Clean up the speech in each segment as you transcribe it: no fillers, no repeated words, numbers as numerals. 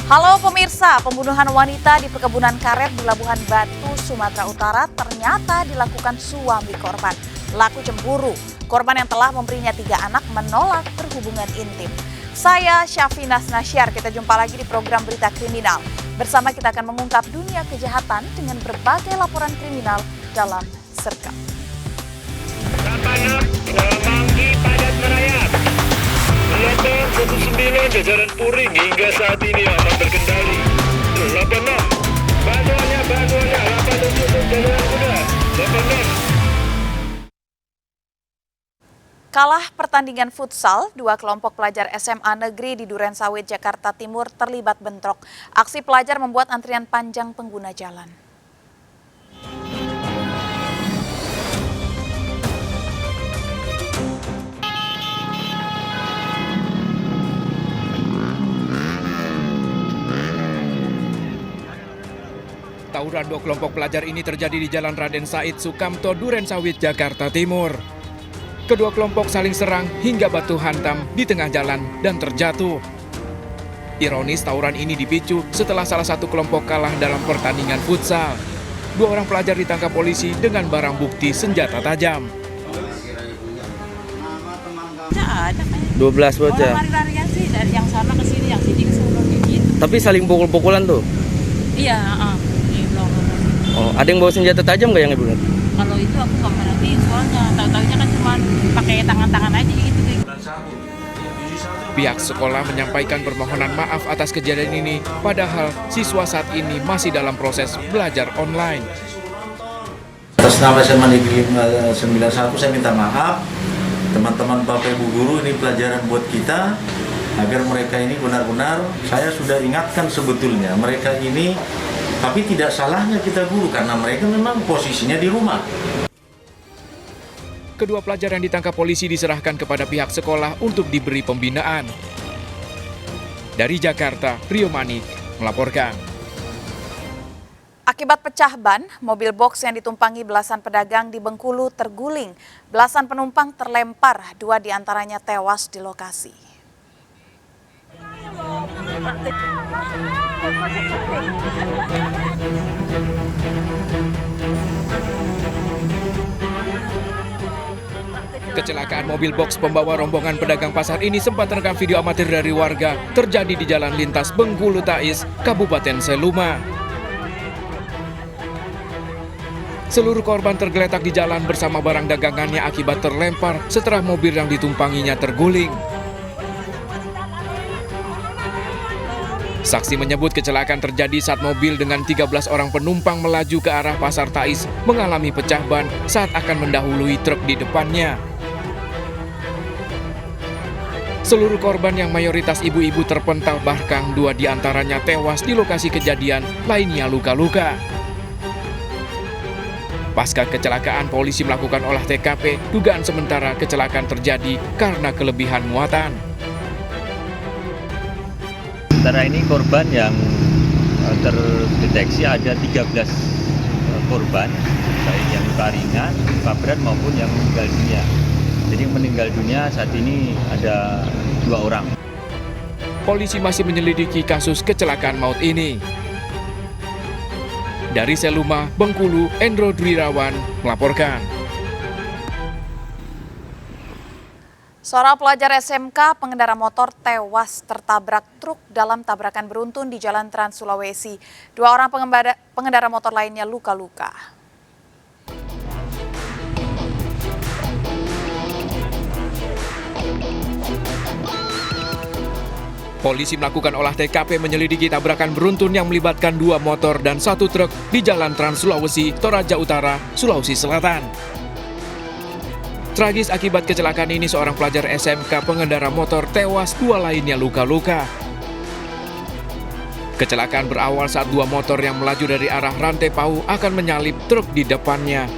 Halo pemirsa, pembunuhan wanita di perkebunan karet di Labuhan Batu, Sumatera Utara ternyata dilakukan suami korban. Laku cemburu, korban yang telah memberinya 3 anak menolak berhubungan intim. Saya Syafinas Nasyar, kita jumpa lagi di program Berita Kriminal. Bersama kita akan mengungkap dunia kejahatan dengan berbagai laporan kriminal dalam Sergap. Manggi padat merayap. Kilometer 19 jajaran Puring hingga saat ini aman terkendali. 86 bantuannya 87 jajaran kuda 86. Kalah pertandingan futsal, 2 kelompok pelajar SMA Negeri di Durensawit, Jakarta Timur terlibat bentrok. Aksi pelajar membuat antrian panjang pengguna jalan. Tawuran 2 kelompok pelajar ini terjadi di Jalan Raden Said Sukamto, Durensawit, Jakarta Timur. Kedua kelompok saling serang hingga batu hantam di tengah jalan dan terjatuh. Ironis, tawuran ini dipicu setelah salah satu kelompok kalah dalam pertandingan futsal. 2 orang pelajar ditangkap polisi dengan barang bukti senjata tajam. Ada kan? 12 bocah. Orang lari-larian sih dari yang sana ke sini, yang sini ke sana gitu. Tapi saling pukul-pukulan tuh. Iya, Oh, ada yang bawa senjata tajam nggak yang ibu lihat? Kalau itu aku nggak ngerti soalnya, tahu-tahunya kan cuma pakai tangan-tangan aja gitu. Pihak sekolah menyampaikan permohonan maaf atas kejadian ini, padahal siswa saat ini masih dalam proses belajar online. Atas nama SMA Negeri 91 saya minta maaf. Teman-teman Bapak Ibu Guru, ini pelajaran buat kita agar mereka ini benar-benar, saya sudah ingatkan sebetulnya mereka ini, tapi tidak salahnya kita guru karena mereka memang posisinya di rumah. Kedua pelajar yang ditangkap polisi diserahkan kepada pihak sekolah untuk diberi pembinaan. Dari Jakarta, Rio Manik melaporkan. Akibat pecah ban, mobil box yang ditumpangi belasan pedagang di Bengkulu terguling. Belasan penumpang terlempar, 2 diantaranya tewas di lokasi. Kecelakaan mobil box pembawa rombongan pedagang pasar ini sempat terekam video amatir dari warga terjadi di Jalan Lintas Bengkulu Tais, Kabupaten Seluma. Seluruh korban tergeletak di jalan bersama barang dagangannya akibat terlempar setelah mobil yang ditumpanginya terguling. Saksi menyebut kecelakaan terjadi saat mobil dengan 13 orang penumpang melaju ke arah Pasar Tais mengalami pecah ban saat akan mendahului truk di depannya. Seluruh korban yang mayoritas ibu-ibu terpental, bahkan 2 diantaranya tewas di lokasi kejadian, lainnya luka-luka. Pasca kecelakaan, polisi melakukan olah TKP. Dugaan sementara kecelakaan terjadi karena kelebihan muatan. Sementara ini korban yang terdeteksi ada 13 korban, baik yang luka ringan, luka berat maupun yang meninggal dunia. Jadi yang meninggal dunia saat ini ada 2 orang. Polisi masih menyelidiki kasus kecelakaan maut ini. Dari Seluma, Bengkulu, Endro Dwirawan melaporkan. Seorang pelajar SMK pengendara motor tewas tertabrak truk dalam tabrakan beruntun di Jalan Trans Sulawesi. 2 orang pengendara motor lainnya luka-luka. Polisi melakukan olah TKP menyelidiki tabrakan beruntun yang melibatkan 2 motor dan 1 truk di Jalan Trans Sulawesi, Toraja Utara, Sulawesi Selatan. Tragis akibat kecelakaan ini, seorang pelajar SMK pengendara motor tewas, 2 lainnya luka-luka. Kecelakaan berawal saat 2 motor yang melaju dari arah Rantai Pau akan menyalip truk di depannya.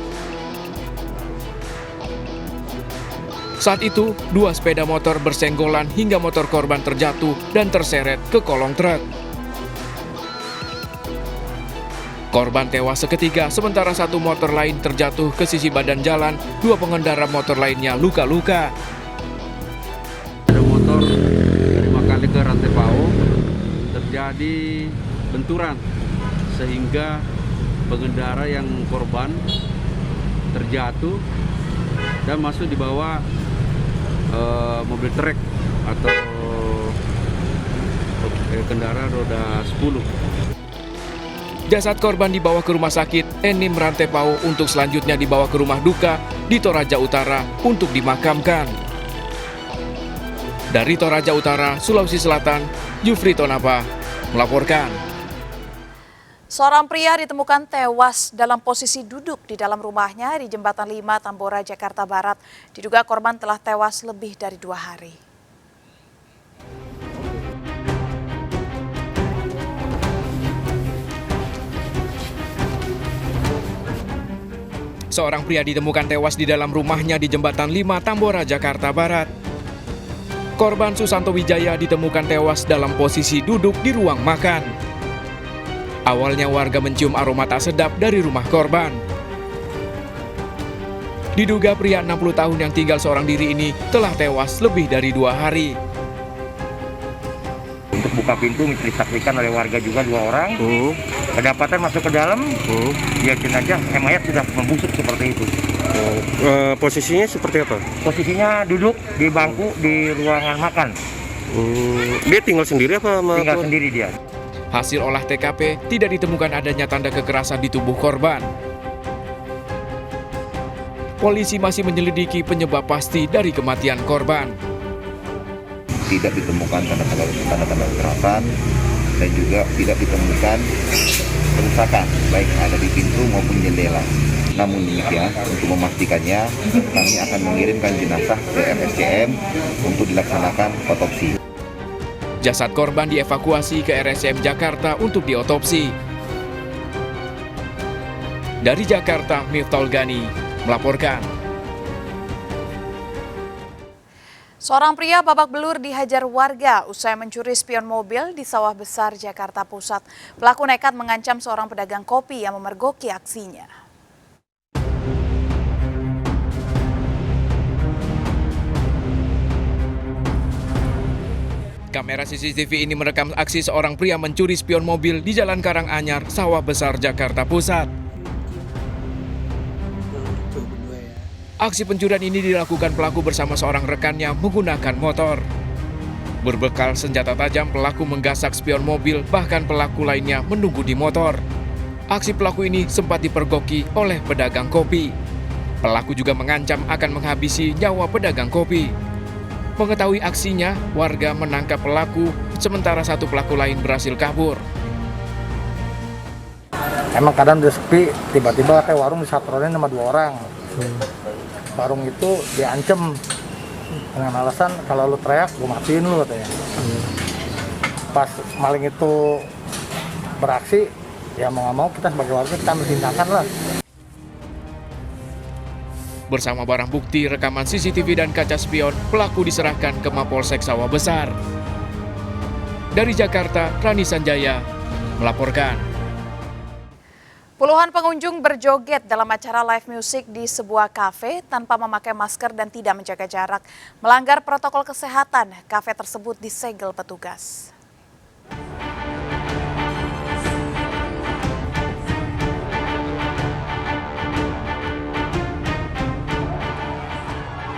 Saat itu, 2 sepeda motor bersenggolan hingga motor korban terjatuh dan terseret ke kolong truk. Korban tewas seketika, sementara 1 motor lain terjatuh ke sisi badan jalan. 2 pengendara motor lainnya luka-luka. Ada motor dari Makale ke Rantai Pau, terjadi benturan sehingga pengendara yang korban terjatuh dan masuk di bawah mobil trek atau kendaraan roda 10. Jasad korban dibawa ke rumah sakit Enim Rantepao untuk selanjutnya dibawa ke rumah duka di Toraja Utara untuk dimakamkan. Dari Toraja Utara, Sulawesi Selatan, Jufri Tonapa melaporkan. Seorang pria ditemukan tewas dalam posisi duduk di dalam rumahnya di Jembatan 5 Tambora, Jakarta Barat. Diduga korban telah tewas lebih dari 2 hari. Seorang pria ditemukan tewas di dalam rumahnya di Jembatan 5 Tambora, Jakarta Barat. Korban Susanto Wijaya ditemukan tewas dalam posisi duduk di ruang makan. Awalnya warga mencium aroma tak sedap dari rumah korban. Diduga pria 60 tahun yang tinggal seorang diri ini telah tewas lebih dari 2 hari. Untuk buka pintu disaksikan oleh warga juga 2 orang. Kedapatan masuk ke dalam, dia jenazah mayat sudah membusuk seperti itu. Posisinya seperti apa? Posisinya duduk di bangku di ruangan makan. Dia tinggal sendiri apa? Tinggal sendiri dia. Hasil olah TKP tidak ditemukan adanya tanda kekerasan di tubuh korban. Polisi masih menyelidiki penyebab pasti dari kematian korban. Tidak ditemukan tanda-tanda kekerasan dan juga tidak ditemukan kerusakan baik ada di pintu maupun jendela. Namun demikian, untuk memastikannya, kami akan mengirimkan jenazah ke RSCM untuk dilaksanakan otopsi. Jasad korban dievakuasi ke RSCM Jakarta untuk diotopsi. Dari Jakarta, Miftahul Gani melaporkan. Seorang pria babak belur dihajar warga usai mencuri spion mobil di Sawah Besar, Jakarta Pusat. Pelaku nekat mengancam seorang pedagang kopi yang memergoki aksinya. Kamera CCTV ini merekam aksi seorang pria mencuri spion mobil di Jalan Karanganyar, Sawah Besar, Jakarta Pusat. Aksi pencurian ini dilakukan pelaku bersama seorang rekannya menggunakan motor. Berbekal senjata tajam, pelaku menggasak spion mobil, bahkan pelaku lainnya menunggu di motor. Aksi pelaku ini sempat dipergoki oleh pedagang kopi. Pelaku juga mengancam akan menghabisi nyawa pedagang kopi. Mengetahui aksinya, warga menangkap pelaku, sementara satu pelaku lain berhasil kabur. Emang kadang udah sepi, tiba-tiba kayak warung disatronin sama 2 orang. Warung itu diancem dengan alasan kalau lu teriak, gue matiin lu katanya. Pas maling itu beraksi, ya mau nggak mau kita sebagai warga kita ambil tindakan lah. Bersama barang bukti rekaman CCTV dan kaca spion, pelaku diserahkan ke Mapolsek Sawah Besar. Dari Jakarta, Rani Sanjaya melaporkan. Puluhan pengunjung berjoget dalam acara live music di sebuah kafe tanpa memakai masker dan tidak menjaga jarak. Melanggar protokol kesehatan, kafe tersebut disegel petugas.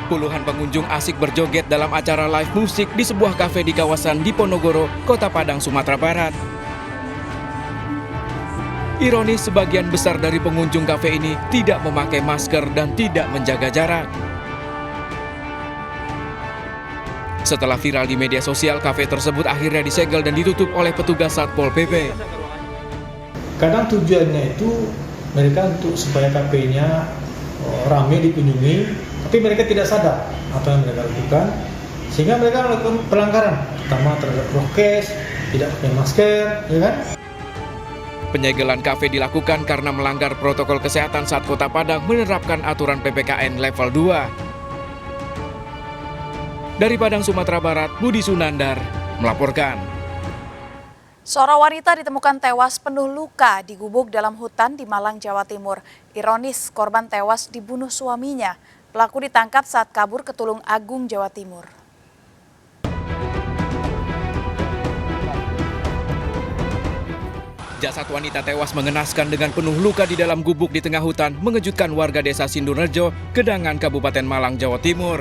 Puluhan pengunjung asik berjoget dalam acara live musik di sebuah kafe di kawasan Diponegoro, Kota Padang, Sumatera Barat. Ironis, sebagian besar dari pengunjung kafe ini tidak memakai masker dan tidak menjaga jarak. Setelah viral di media sosial, kafe tersebut akhirnya disegel dan ditutup oleh petugas Satpol PP. Kadang tujuannya itu mereka untuk supaya kafenya ramai dikunjungi, tapi mereka tidak sadar apa yang mereka lakukan, sehingga mereka melakukan pelanggaran, terutama terhadap prokes, tidak pakai masker, ya kan? Penyegelan kafe dilakukan karena melanggar protokol kesehatan saat Kota Padang menerapkan aturan PPKN level 2. Dari Padang, Sumatera Barat, Budi Sunandar melaporkan. Seorang wanita ditemukan tewas penuh luka di gubuk dalam hutan di Malang, Jawa Timur. Ironis, korban tewas dibunuh suaminya. Pelaku ditangkap saat kabur ke Tulung Agung, Jawa Timur. Jasad wanita tewas mengenaskan dengan penuh luka di dalam gubuk di tengah hutan mengejutkan warga desa Sindurrejo, Gedangan, Kabupaten Malang, Jawa Timur.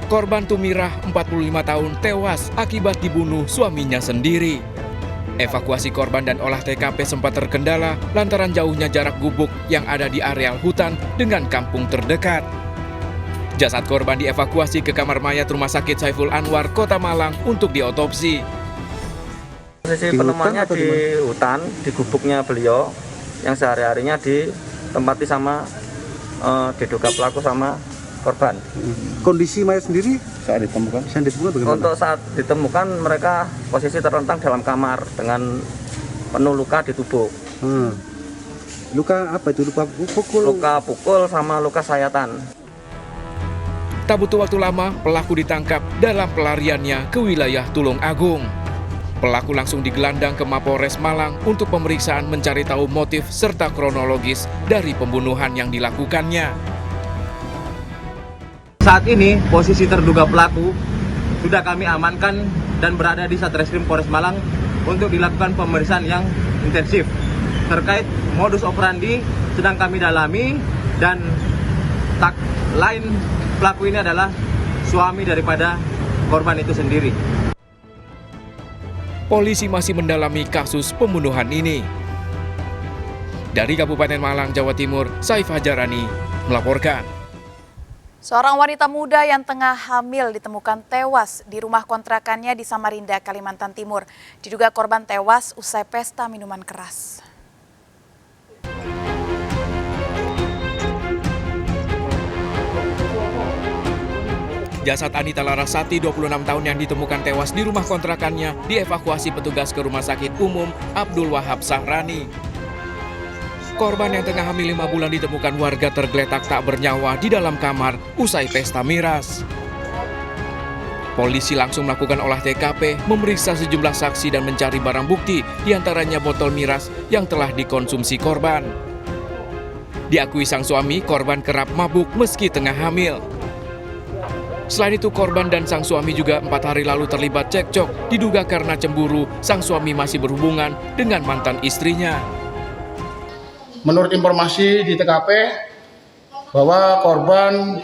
Korban Tumirah, 45 tahun, tewas akibat dibunuh suaminya sendiri. Evakuasi korban dan olah TKP sempat terkendala lantaran jauhnya jarak gubuk yang ada di areal hutan dengan kampung terdekat. Jasad korban dievakuasi ke kamar mayat Rumah Sakit Saiful Anwar, Kota Malang untuk diotopsi. Posisi penemuannya di hutan, di gubuknya beliau yang sehari-harinya ditempati sama diduga pelaku sama korban. Kondisi mayat sendiri saat ditemukan bagaimana? Untuk saat ditemukan mereka posisi terlentang dalam kamar dengan penuh luka di tubuh. Luka apa itu? Luka pukul? Luka pukul sama luka sayatan. Tak butuh waktu lama, pelaku ditangkap dalam pelariannya ke wilayah Tulung Agung. Pelaku langsung digelandang ke Mapolres Malang untuk pemeriksaan mencari tahu motif serta kronologis dari pembunuhan yang dilakukannya. Saat ini posisi terduga pelaku sudah kami amankan dan berada di Satreskrim Polres Malang untuk dilakukan pemeriksaan yang intensif. Terkait modus operandi sedang kami dalami dan lain pelaku ini adalah suami daripada korban itu sendiri. Polisi masih mendalami kasus pembunuhan ini. Dari Kabupaten Malang, Jawa Timur, Saif Hajarani melaporkan. Seorang wanita muda yang tengah hamil ditemukan tewas di rumah kontrakannya di Samarinda, Kalimantan Timur. Diduga korban tewas usai pesta minuman keras. Jasad Anita Larasati, 26 tahun yang ditemukan tewas di rumah kontrakannya dievakuasi petugas ke Rumah Sakit Umum Abdul Wahab Sahrani. Korban yang tengah hamil 5 bulan ditemukan warga tergeletak tak bernyawa di dalam kamar usai pesta miras. Polisi langsung melakukan olah TKP, memeriksa sejumlah saksi dan mencari barang bukti, diantaranya botol miras yang telah dikonsumsi korban. Diakui sang suami, korban kerap mabuk meski tengah hamil. Selain itu, korban dan sang suami juga 4 hari lalu terlibat cekcok, diduga karena cemburu sang suami masih berhubungan dengan mantan istrinya. Menurut informasi di TKP bahwa korban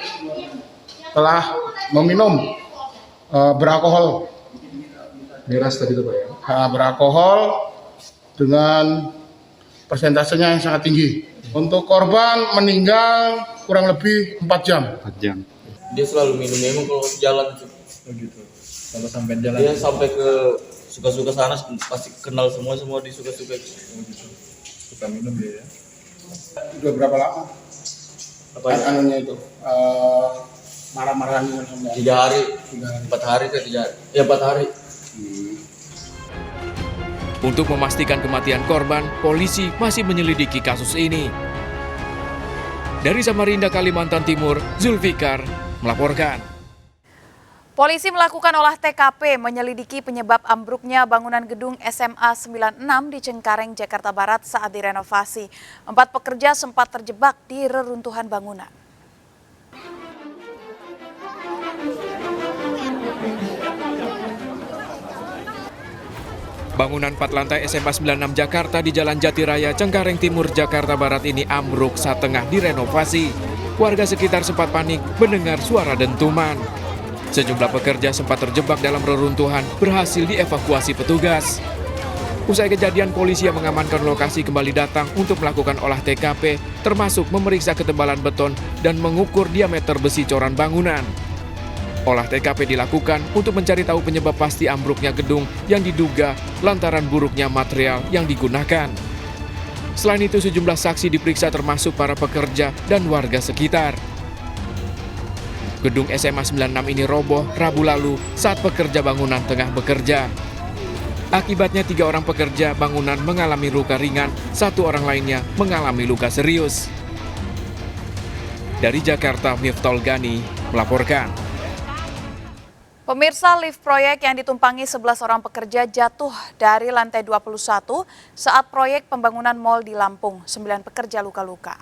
telah meminum beralkohol, miras tadi itu Pak ya, beralkohol dengan persentasenya yang sangat tinggi. Untuk korban meninggal kurang lebih 4 jam. 4 jam. Dia selalu minumnya emang kalau jalan gitu. Kalau sampai jalan. Dia sampai ke suka-suka sana pasti kenal semua di suka-suka gitu. Suka minum dia ya. Udah berapa lama? Apa ya? Anunya itu marah-marahan sama 3 hari, 4 hari ke 3 hari. Ya 4 hari. Untuk memastikan kematian korban, polisi masih menyelidiki kasus ini. Dari Samarinda, Kalimantan Timur, Zulfikar melaporkan. Polisi melakukan olah TKP menyelidiki penyebab ambruknya bangunan gedung SMA 96 di Cengkareng, Jakarta Barat saat direnovasi. 4 pekerja sempat terjebak di reruntuhan bangunan. Bangunan 4 lantai SMA 96 Jakarta di Jalan Jatiraya, Cengkareng Timur, Jakarta Barat ini ambruk saat tengah direnovasi. Warga sekitar sempat panik mendengar suara dentuman. Sejumlah pekerja sempat terjebak dalam reruntuhan berhasil dievakuasi petugas. Usai kejadian, polisi yang mengamankan lokasi kembali datang untuk melakukan olah TKP, termasuk memeriksa ketebalan beton dan mengukur diameter besi coran bangunan. Olah TKP dilakukan untuk mencari tahu penyebab pasti ambruknya gedung yang diduga lantaran buruknya material yang digunakan. Selain itu, sejumlah saksi diperiksa termasuk para pekerja dan warga sekitar. Gedung SMA 96 ini roboh Rabu lalu saat pekerja bangunan tengah bekerja. Akibatnya 3 orang pekerja bangunan mengalami luka ringan, 1 orang lainnya mengalami luka serius. Dari Jakarta, Miftol Gani melaporkan. Pemirsa, lift proyek yang ditumpangi 11 orang pekerja jatuh dari lantai 21 saat proyek pembangunan mal di Lampung. 9 pekerja luka-luka.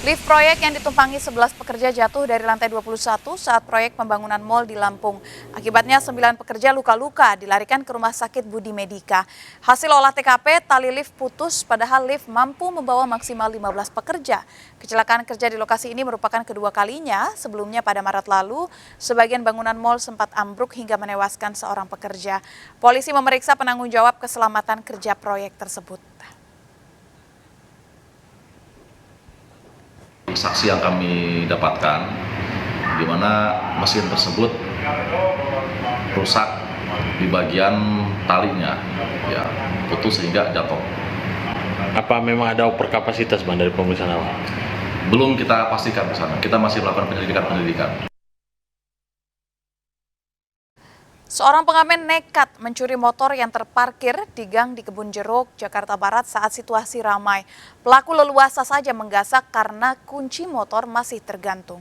Lift proyek yang ditumpangi 11 pekerja jatuh dari lantai 21 saat proyek pembangunan mal di Lampung. Akibatnya 9 pekerja luka-luka dilarikan ke Rumah Sakit Budi Medika. Hasil olah TKP, tali lift putus padahal lift mampu membawa maksimal 15 pekerja. Kecelakaan kerja di lokasi ini merupakan kedua kalinya. Sebelumnya pada Maret lalu, sebagian bangunan mal sempat ambruk hingga menewaskan seorang pekerja. Polisi memeriksa penanggung jawab keselamatan kerja proyek tersebut. Saksi yang kami dapatkan, di mana mesin tersebut rusak di bagian talinya, ya putus sehingga jatuh. Apa memang ada overkapasitas Bang dari pemeriksaan awal? Belum kita pastikan ke sana, kita masih melakukan penyelidikan. Seorang pengamen nekat mencuri motor yang terparkir di gang di Kebun Jeruk, Jakarta Barat saat situasi ramai. Pelaku leluasa saja menggasak karena kunci motor masih tergantung.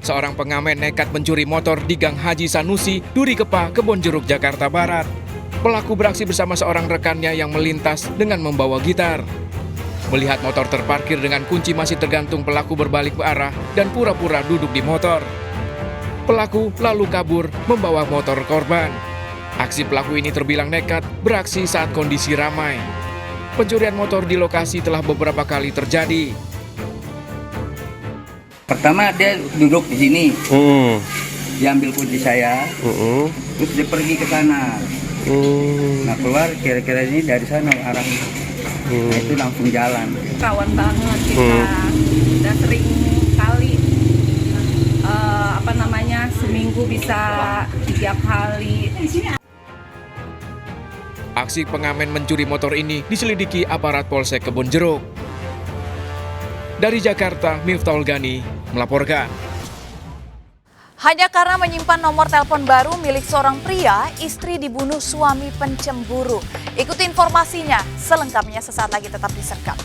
Seorang pengamen nekat mencuri motor di Gang Haji Sanusi, Duri Kepa, Kebon Jeruk, Jakarta Barat. Pelaku beraksi bersama seorang rekannya yang melintas dengan membawa gitar. Melihat motor terparkir dengan kunci masih tergantung, pelaku berbalik ke arah dan pura-pura duduk di motor. Pelaku lalu kabur membawa motor korban. Aksi pelaku ini terbilang nekat, beraksi saat kondisi ramai. Pencurian motor di lokasi telah beberapa kali terjadi. Pertama dia duduk di sini, dia ambil kunci saya, terus dia pergi ke sana. Nah keluar kira-kira ini dari sana arahnya. Nah, itu langsung jalan. Kawan banget kita, udah sering kali seminggu bisa 3 kali. Aksi pengamen mencuri motor ini diselidiki aparat Polsek Kebon Jeruk. Dari Jakarta, Miftahul Gani melaporkan. Hanya karena menyimpan nomor telepon baru milik seorang pria, istri dibunuh suami pencemburu. Ikuti informasinya selengkapnya sesaat lagi, tetap di Serkap.